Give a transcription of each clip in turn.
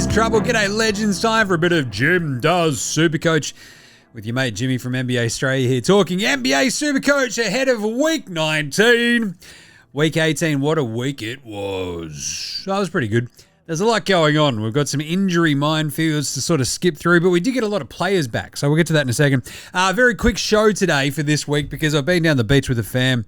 some trouble. G'day, legends. Time for a bit of Jim Does SuperCoach with your mate Jimmy from NBA Straya here, talking NBA Supercoach ahead of Week 19. Week 18, what a week it was. That was pretty good. There's a lot going on. We've got some injury minefields to sort of skip through, but we did get a lot of players back, so we'll get to that in a second. Very quick show today for this week because I've been down the beach with the fam.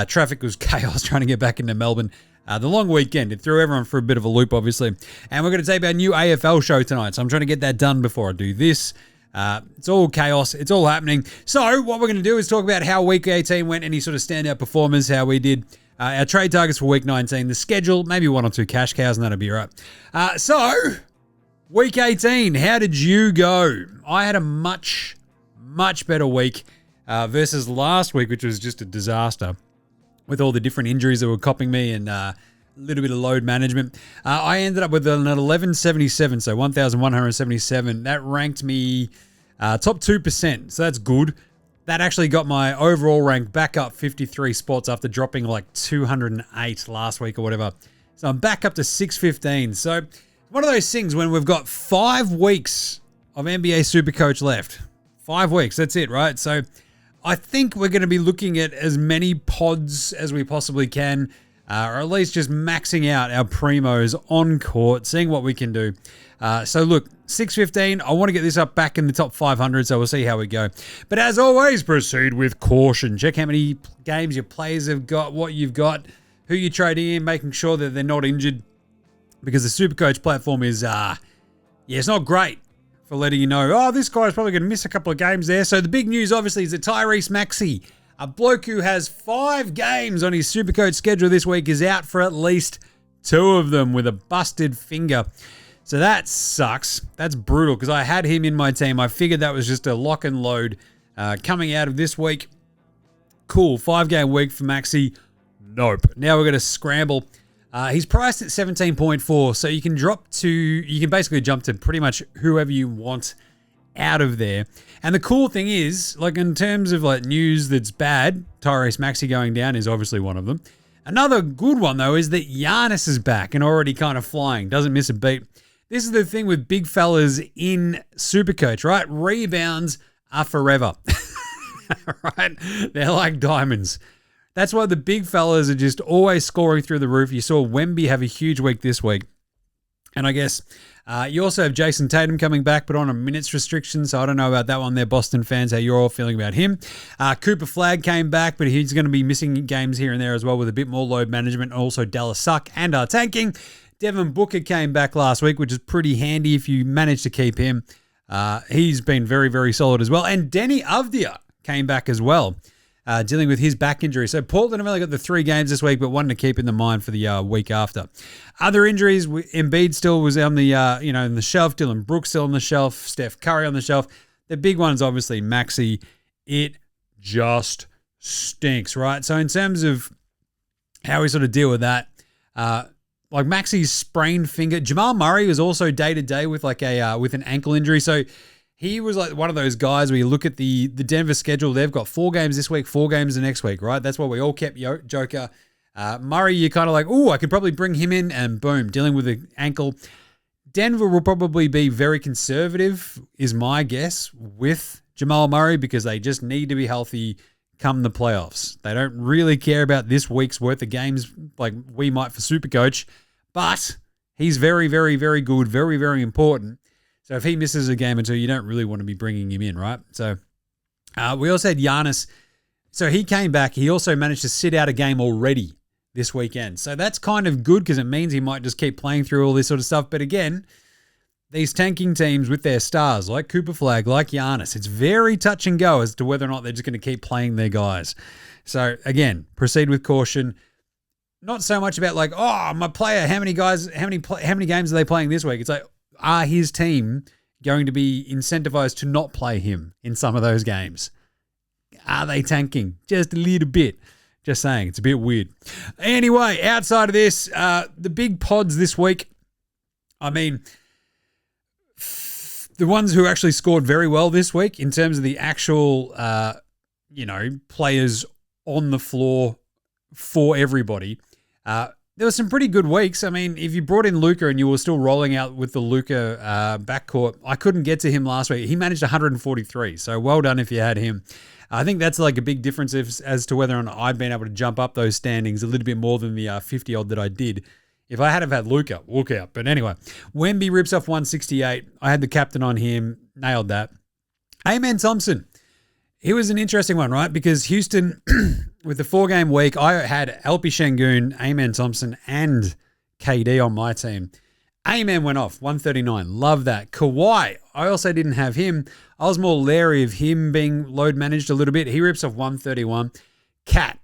Traffic was chaos trying to get back into Melbourne. The long weekend, it threw everyone for a bit of a loop, obviously. And we're going to tape our new AFL show tonight, so I'm trying to get that done before I do this. It's all chaos. It's all happening. So what we're going to do is talk about how Week 18 went, any sort of standout performers, how we did, our trade targets for Week 19, the schedule, maybe one or two cash cows, and that'll be right. So, Week 18, how did you go? I had a much, much better week versus last week, which was just a disaster, with all the different injuries that were copping me and a little bit of load management. I ended up with an 1177, so 1,177. That ranked me top 2%, so that's good. That actually got my overall rank back up 53 spots after dropping like 208 last week or whatever. So I'm back up to 615. So one of those things when we've got 5 weeks of NBA Supercoach left. 5 weeks, that's it, right? So I think we're going to be looking at as many pods as we possibly can, or at least just maxing out our primos on court, seeing what we can do. So look, 615, I want to get this up back in the top 500, so we'll see how we go. But as always, proceed with caution. Check how many games your players have got, what you've got, who you're trading in, making sure that they're not injured, because the Supercoach platform is, it's not great for letting you know, this guy's probably going to miss a couple of games there. So the big news, obviously, is that Tyrese Maxey, a bloke who has 5 games on his Supercoach schedule this week, is out for at least 2 of them with a busted finger. So that sucks. That's brutal because I had him in my team. I figured that was just a lock and load coming out of this week. Cool, 5-game week for Maxey. Nope. Now we're going to scramble. He's priced at 17.4, so you can basically jump to pretty much whoever you want out of there. And the cool thing is, like in terms of like news that's bad, Tyrese Maxey going down is obviously one of them. Another good one though is that Giannis is back and already kind of flying, doesn't miss a beat. This is the thing with big fellas in Supercoach, right? Rebounds are forever, right? They're like diamonds. That's why the big fellas are just always scoring through the roof. You saw Wemby have a huge week this week. And I guess you also have Jason Tatum coming back, but on a minutes restriction, so I don't know about that one there, Boston fans, how you're all feeling about him. Cooper Flagg came back, but he's going to be missing games here and there as well with a bit more load management. Also, Dallas Suck and our tanking. Devin Booker came back last week, which is pretty handy if you manage to keep him. He's been very, very solid as well. And Denny Avdia came back as well, dealing with his back injury. So Portland have only got the 3 games this week, but one to keep in the mind for the week after. Other injuries, Embiid still was on the in the shelf. Dylan Brooks still on the shelf. Steph Curry on the shelf. The big one's obviously Maxey. It just stinks, right? So in terms of how we sort of deal with that, like Maxey's sprained finger. Jamal Murray was also day-to-day with like with an ankle injury. So he was like one of those guys where you look at the Denver schedule. They've got 4 games this week, 4 games the next week, right? That's what we all kept Joker. Murray, you're kind of like, I could probably bring him in, and boom, dealing with an ankle. Denver will probably be very conservative, is my guess, with Jamal Murray because they just need to be healthy come the playoffs. They don't really care about this week's worth of games like we might for Supercoach, but he's very, very, very good, very, very important. So if he misses a game or 2, you don't really want to be bringing him in, right? So we also had Giannis. So he came back. He also managed to sit out a game already this weekend. So that's kind of good because it means he might just keep playing through all this sort of stuff. But again, these tanking teams with their stars, like Cooper Flagg, like Giannis, it's very touch and go as to whether or not they're just going to keep playing their guys. So again, proceed with caution. Not so much about like, my player, how many games are they playing this week? It's like, are his team going to be incentivized to not play him in some of those games? Are they tanking? Just a little bit. Just saying, it's a bit weird. Anyway, outside of this, the big pods this week, I mean, the ones who actually scored very well this week in terms of the actual, players on the floor for everybody. there were some pretty good weeks. I mean, if you brought in Luka and you were still rolling out with the Luka backcourt, I couldn't get to him last week. He managed 143, so well done if you had him. I think that's like a big difference as to whether or not I've been able to jump up those standings a little bit more than the 50-odd that I did. If I had had Luka, walk out. But anyway, Wemby rips off 168. I had the captain on him, nailed that. Amen Thompson. He was an interesting one, right? Because Houston, with the 4-game week, I had Alpi Şengün, Amen Thompson, and KD on my team. Amen went off, 139. Love that. Kawhi, I also didn't have him. I was more leery of him being load managed a little bit. He rips off 131. Cat.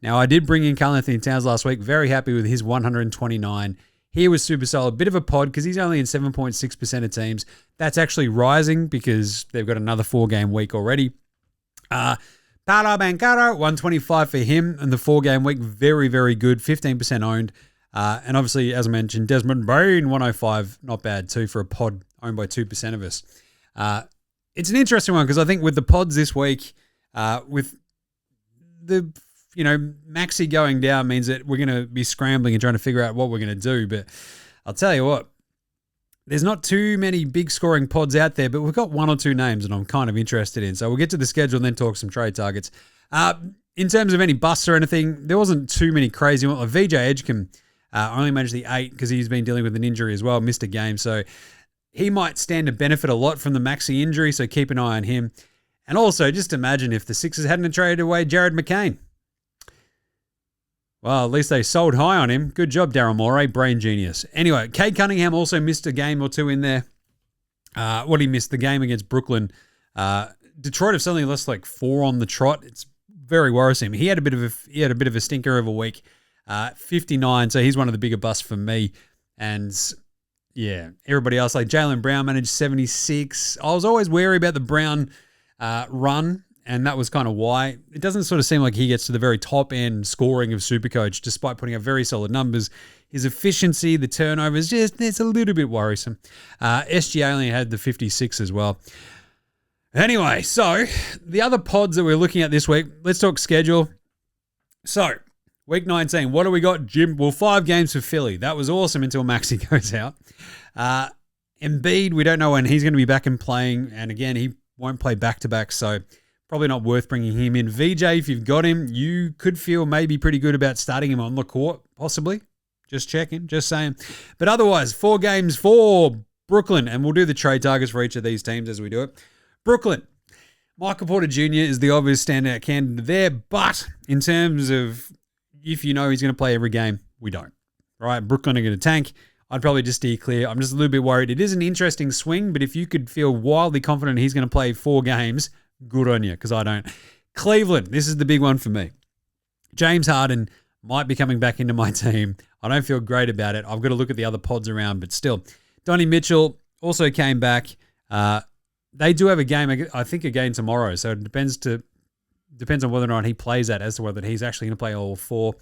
Now, I did bring in Karl Anthony Towns last week. Very happy with his 129. He was super solid. Bit of a pod because he's only in 7.6% of teams. That's actually rising because they've got another 4-game week already. Paolo Banchero, 125 for him in the 4-game week. Very, very good. 15% owned. And obviously, as I mentioned, Desmond Bain, 105. Not bad too for a pod owned by 2% of us. It's an interesting one because I think with the pods this week, with the Maxey going down means that we're going to be scrambling and trying to figure out what we're going to do. But I'll tell you what, there's not too many big scoring pods out there, but we've got 1 or 2 names that I'm kind of interested in. So we'll get to the schedule and then talk some trade targets. In terms of any busts or anything, there wasn't too many crazy ones. VJ Edgecombe only managed the 8 because he's been dealing with an injury as well, missed a game. So he might stand to benefit a lot from the Maxey injury, so keep an eye on him. And also, just imagine if the Sixers hadn't traded away Jared McCain. Well, at least they sold high on him. Good job, Daryl Morey, brain genius. Anyway, Cade Cunningham also missed a game or 2 in there. He missed the game against Brooklyn. Detroit have suddenly lost like 4 on the trot. It's very worrisome. He had a bit of a stinker of a week. 59, so he's one of the bigger busts for me. And yeah, everybody else, like Jaylen Brown managed 76. I was always wary about the Brown run, and that was kind of why. It doesn't sort of seem like he gets to the very top end scoring of Supercoach, despite putting up very solid numbers. His efficiency, the turnovers, it's a little bit worrisome. SGA only had the 56 as well. Anyway, so the other pods that we're looking at this week, let's talk schedule. So, week 19, what do we got, Jim? Well, 5 games for Philly. That was awesome until Maxey goes out. Embiid, we don't know when he's going to be back and playing. And again, he won't play back-to-back, so probably not worth bringing him in. VJ, if you've got him, you could feel maybe pretty good about starting him on the court, possibly. Just checking, just saying. But otherwise, 4 games for Brooklyn, and we'll do the trade targets for each of these teams as we do it. Brooklyn, Michael Porter Jr. is the obvious standout candidate there, but in terms of if you know he's going to play every game, we don't. Right? Brooklyn are going to tank. I'd probably just steer clear. I'm just a little bit worried. It is an interesting swing, but if you could feel wildly confident he's going to play 4 games, good on you, because I don't. Cleveland, this is the big one for me. James Harden might be coming back into my team. I don't feel great about it. I've got to look at the other pods around, but still. Donnie Mitchell also came back. They do have a game, I think, again tomorrow, so it depends on whether or not he plays that as to whether he's actually going to play all 4.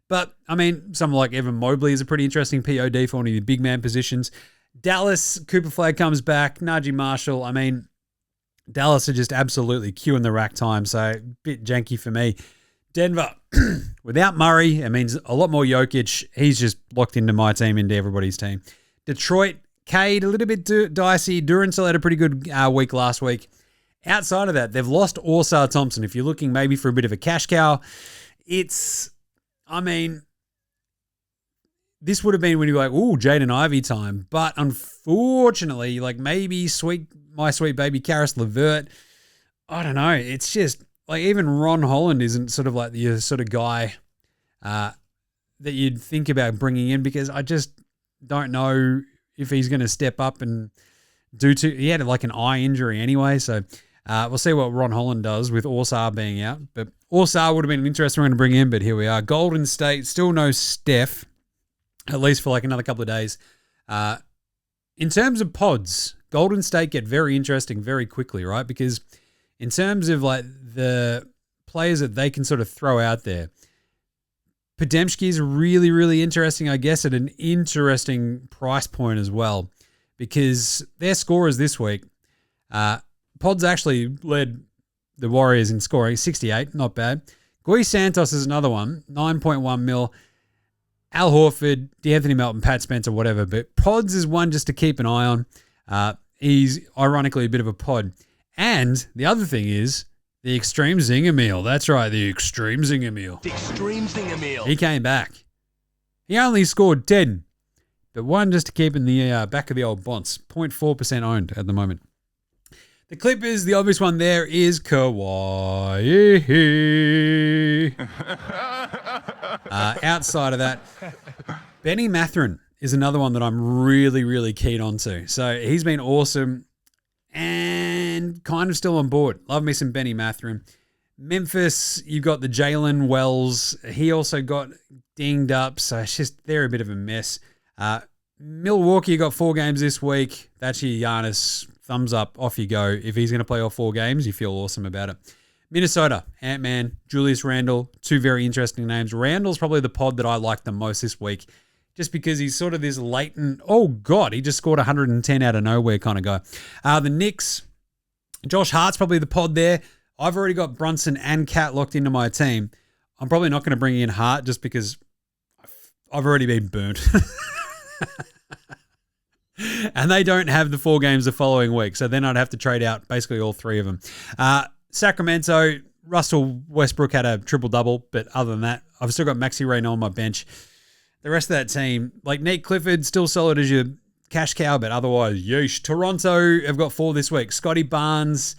But, I mean, someone like Evan Mobley is a pretty interesting POD for one of the big man positions. Dallas, Cooper Flag comes back. Najee Marshall, I mean, Dallas are just absolutely queuing the rack time, so a bit janky for me. Denver, without Murray, it means a lot more Jokic. He's just locked into my team, into everybody's team. Detroit, Cade, a little bit dicey. Durant still had a pretty good week last week. Outside of that, they've lost Orsar Thompson. If you're looking maybe for a bit of a cash cow, this would have been when you're like, ooh, Jaden Ivey time. But unfortunately, like maybe my sweet baby Karis LeVert, I don't know. It's just like even Ron Holland isn't sort of like the sort of guy that you'd think about bringing in, because I just don't know if he's going to step up and he had like an eye injury anyway. So we'll see what Ron Holland does with Orsar being out. But Orsar would have been an interesting one to bring in, but here we are. Golden State, still no Steph, at least for like another couple of days. In terms of pods, Golden State get very interesting very quickly, right? Because in terms of like the players that they can sort of throw out there, Podziemski is really, really interesting, I guess, at an interesting price point as well, because their scorers this week, Pods actually led the Warriors in scoring, 68, not bad. Gui Santos is another one, 9.1 mil. Al Horford, D'Anthony Melton, Pat Spencer, whatever. But pods is one just to keep an eye on. He's ironically a bit of a pod. And the other thing is the Extreme Zinger Meal. That's right, the Extreme Zinger Meal. The Extreme Zinger Meal. He came back. He only scored 10, but one just to keep in the back of the old bonds. 0.4% owned at the moment. The Clippers, the obvious one there is Kawhi. Outside of that, Benny Mathurin is another one that I'm really, really keen on to. So he's been awesome and kind of still on board. Love me some Benny Mathurin. Memphis, you've got the Jalen Wells. He also got dinged up, so it's just they're a bit of a mess. Milwaukee, you got 4 games this week. That's your Giannis. Thumbs up, off you go. If he's going to play all 4 games, you feel awesome about it. Minnesota, Ant-Man, Julius Randle, 2 very interesting names. Randle's probably the pod that I like the most this week, just because he's sort of this latent, oh God, he just scored 110 out of nowhere kind of guy. The Knicks, Josh Hart's probably the pod there. I've already got Brunson and Cat locked into my team. I'm probably not going to bring in Hart just because I've already been burnt. And they don't have the 4 games the following week. So then I'd have to trade out basically all 3 of them. Sacramento, Russell Westbrook had a triple-double. But other than that, I've still got Maxey Reynaud on my bench. The rest of that team, like Nate Clifford, still solid as your cash cow. But otherwise, yeesh. Toronto have got 4 this week. Scotty Barnes,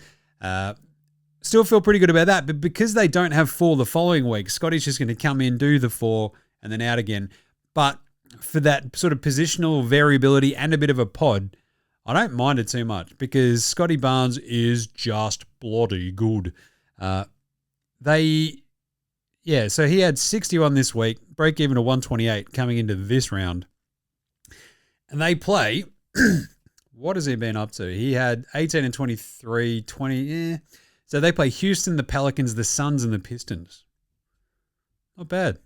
still feel pretty good about that. But because they don't have 4 the following week, Scotty's just going to come in, do the 4, and then out again. But for that sort of positional variability and a bit of a pod, I don't mind it too much because Scotty Barnes is just bloody good. So he had 61 this week, break even to 128 coming into this round. And they play, what has he been up to? He had 18 and 23, 20, So they play Houston, the Pelicans, the Suns, and the Pistons. Not bad.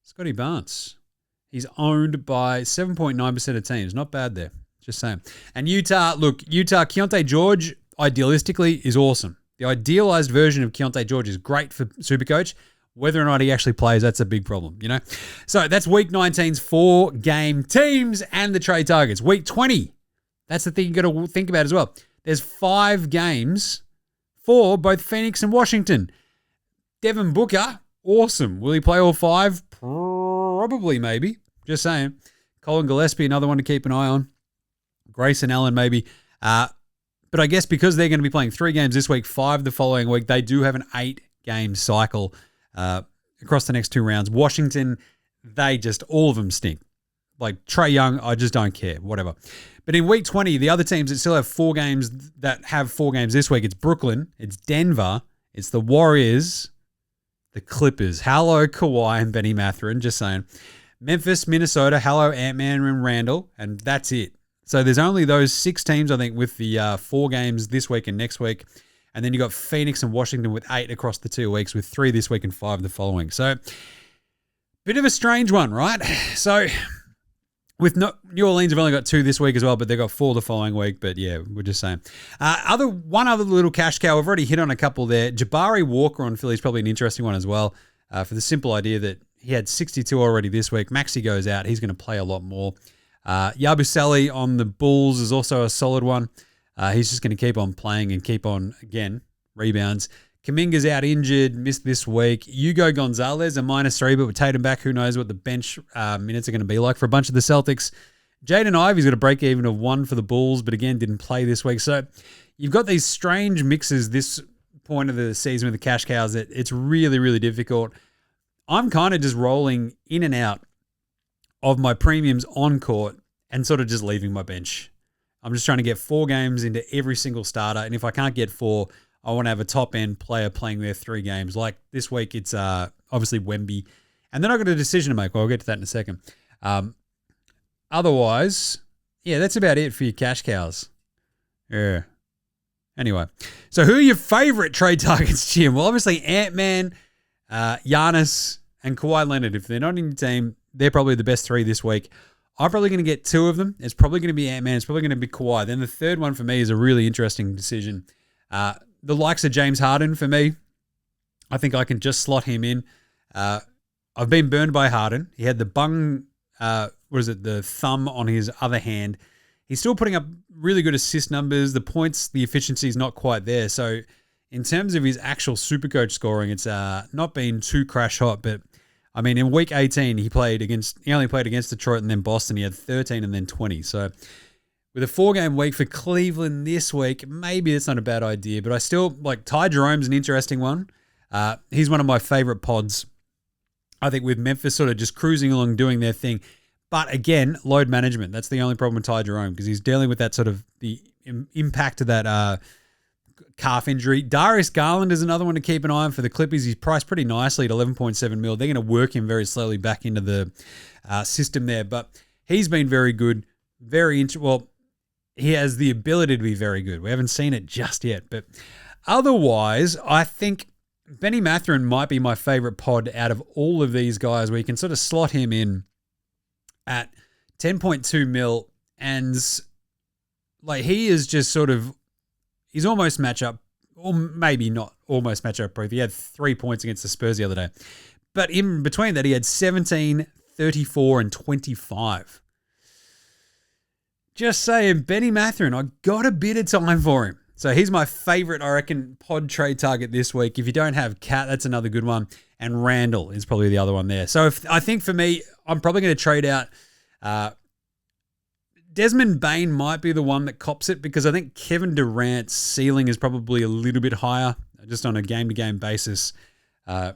Scotty Barnes. He's owned by 7.9% of teams. Not bad there. Just saying. And Utah, Keontae George, idealistically, is awesome. The idealized version of Keontae George is great for Supercoach. Whether or not he actually plays, that's a big problem, you know? So that's Week 19's 4-game teams and the trade targets. Week 20, that's the thing you got to think about as well. There's 5 games for both Phoenix and Washington. Devin Booker, awesome. Will he play all 5? Probably, maybe. Just saying. Colin Gillespie, another one to keep an eye on. Grayson Allen, maybe. But I guess because they're going to be playing 3 games this week, 5 the following week, they do have an 8-game cycle across the next 2 rounds. Washington, all of them stink. Like Trae Young, I just don't care. Whatever. But in week 20, the other teams that still have 4 games that have 4 games this week, it's Brooklyn, it's Denver, it's the Warriors, the Clippers. Hello, Kawhi and Benny Mathurin, just saying. Memphis, Minnesota, hello, Ant-Man and Randall, and that's it. So there's only those 6 teams, I think, with the 4 games this week and next week. And then you got Phoenix and Washington with 8 across the 2 weeks, with 3 this week and 5 the following. So, bit of a strange one, right? So, with New Orleans have only got 2 this week as well, but they've got 4 the following week. But yeah, we're just saying. One other little cash cow, I've already hit on a couple there. Jabari Walker on Philly is probably an interesting one as well, for the simple idea that he had 62 already this week. Maxey goes out. He's going to play a lot more. Yabusele on the Bulls is also a solid one. He's just going to keep on playing and keep on, again, rebounds. Kuminga's out injured, missed this week. Hugo Gonzalez, a -3, but with Tatum back, who knows what the bench minutes are going to be like for a bunch of the Celtics. Jaden Ivey's got a break even of 1 for the Bulls, but again, didn't play this week. So you've got these strange mixes this point of the season with the cash cows that it's really, really difficult. I'm kind of just rolling in and out of my premiums on court and sort of just leaving my bench. I'm just trying to get 4 games into every single starter, and if I can't get 4, I want to have a top-end player playing their 3 games. Like this week, it's obviously Wemby. And then I've got a decision to make. Well, I'll get to that in a second. Otherwise, yeah, that's about it for your cash cows. Yeah. Anyway, so who are your favorite trade targets, Jim? Well, obviously Ant-Man, Giannis, and Kawhi Leonard. If they're not in your team, they're probably the best 3 this week. I'm probably going to get 2 of them. It's probably going to be Ant-Man. It's probably going to be Kawhi. Then the third one for me is a really interesting decision. The likes of James Harden for me. I think I can just slot him in. I've been burned by Harden. He had the the thumb on his other hand. He's still putting up really good assist numbers. The points, the efficiency is not quite there. So in terms of his actual Supercoach scoring, it's not been too crash hot. But I mean, in week 18, he only played against Detroit and then Boston. He had 13 and then 20. So with a 4-game week for Cleveland this week, maybe it's not a bad idea. But I still like Ty Jerome's an interesting one. He's one of my favorite pods. I think with Memphis sort of just cruising along, doing their thing. But again, load management. That's the only problem with Ty Jerome because he's dealing with that sort of the impact of that calf injury. Darius Garland is another one to keep an eye on for the Clippers. He's priced pretty nicely at 11.7 mil. They're going to work him very slowly back into the system there. But he's been very good. He has the ability to be very good. We haven't seen it just yet. But otherwise, I think Benny Mathurin might be my favorite pod out of all of these guys where you can sort of slot him in at 10.2 mil, and like he is just sort of, he's almost matchup, or maybe not almost matchup proof. He had 3 points against the Spurs the other day. But in between that, he had 17, 34, and 25. Just saying, Benny Mathurin, I got a bit of time for him. So he's my favorite, I reckon, pod trade target this week. If you don't have Cat, that's another good one. And Randall is probably the other one there. So I think for me, I'm probably going to trade out. Desmond Bain might be the one that cops it because I think Kevin Durant's ceiling is probably a little bit higher just on a game-to-game basis. I'm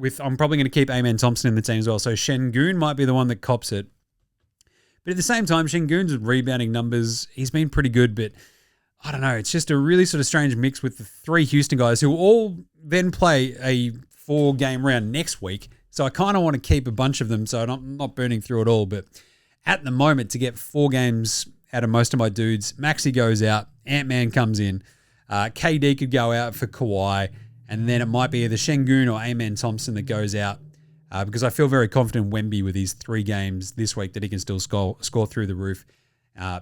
probably going to keep Amen Thompson in the team as well. So Şengün might be the one that cops it. But at the same time, Şengün's rebounding numbers, he's been pretty good, but I don't know. It's just a really sort of strange mix with the 3 Houston guys who all then play a 4-game round next week. So I kind of want to keep a bunch of them so I'm not burning through it all. But at the moment, to get 4 games out of most of my dudes, Maxey goes out, Ant-Man comes in, KD could go out for Kawhi, and then it might be either Şengün or Amen Thompson that goes out because I feel very confident in Wemby with his 3 games this week that he can still score through the roof.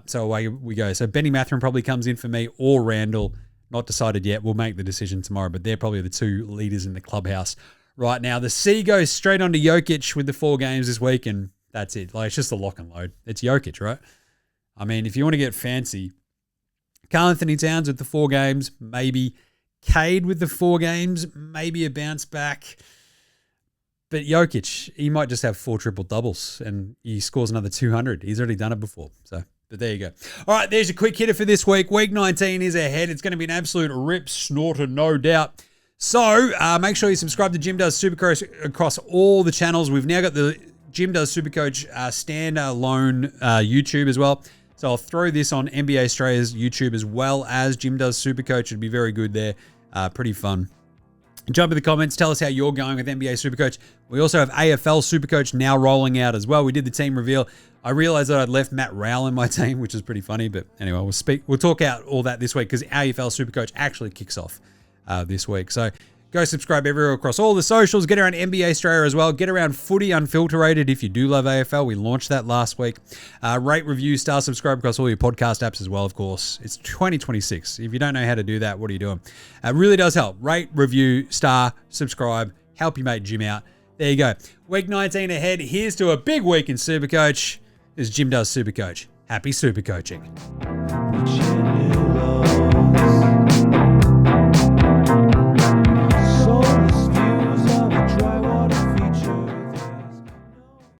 So away we go. So Benny Mathurin probably comes in for me or Randall. Not decided yet. We'll make the decision tomorrow, but they're probably the 2 leaders in the clubhouse right now. The C goes straight on to Jokic with the 4 games this week, and that's it. Like, it's just a lock and load. It's Jokic, right? I mean, if you want to get fancy, Karl Anthony Towns with the 4 games, maybe. Cade with the 4 games, maybe a bounce back. But Jokic, he might just have 4 triple doubles and he scores another 200. He's already done it before. But there you go. All right, there's your quick hitter for this week. Week 19 is ahead. It's going to be an absolute rip snorter, no doubt. So make sure you subscribe to Jim Does SuperCoach across all the channels. We've now got the Jim Does SuperCoach standalone YouTube as well. So I'll throw this on NBA Straya's YouTube as well as Jim Does SuperCoach. It'd be very good there. Pretty fun. Jump in the comments. Tell us how you're going with NBA Supercoach. We also have AFL Supercoach now rolling out as well. We did the team reveal. I realized that I'd left Matt Rowell in my team, which is pretty funny. But anyway, we'll talk out all that this week because AFL Supercoach actually kicks off this week. So go subscribe everywhere across all the socials. Get around NBA Straya as well. Get around Footy Unfilterated if you do love AFL. We launched that last week. Rate, review, star, subscribe across all your podcast apps as well, of course. It's 2026. If you don't know how to do that, what are you doing? It really does help. Rate, review, star, subscribe. Help your mate Jim out. There you go. Week 19 ahead. Here's to a big week in Supercoach. This is Jim Does SuperCoach. Happy Supercoaching.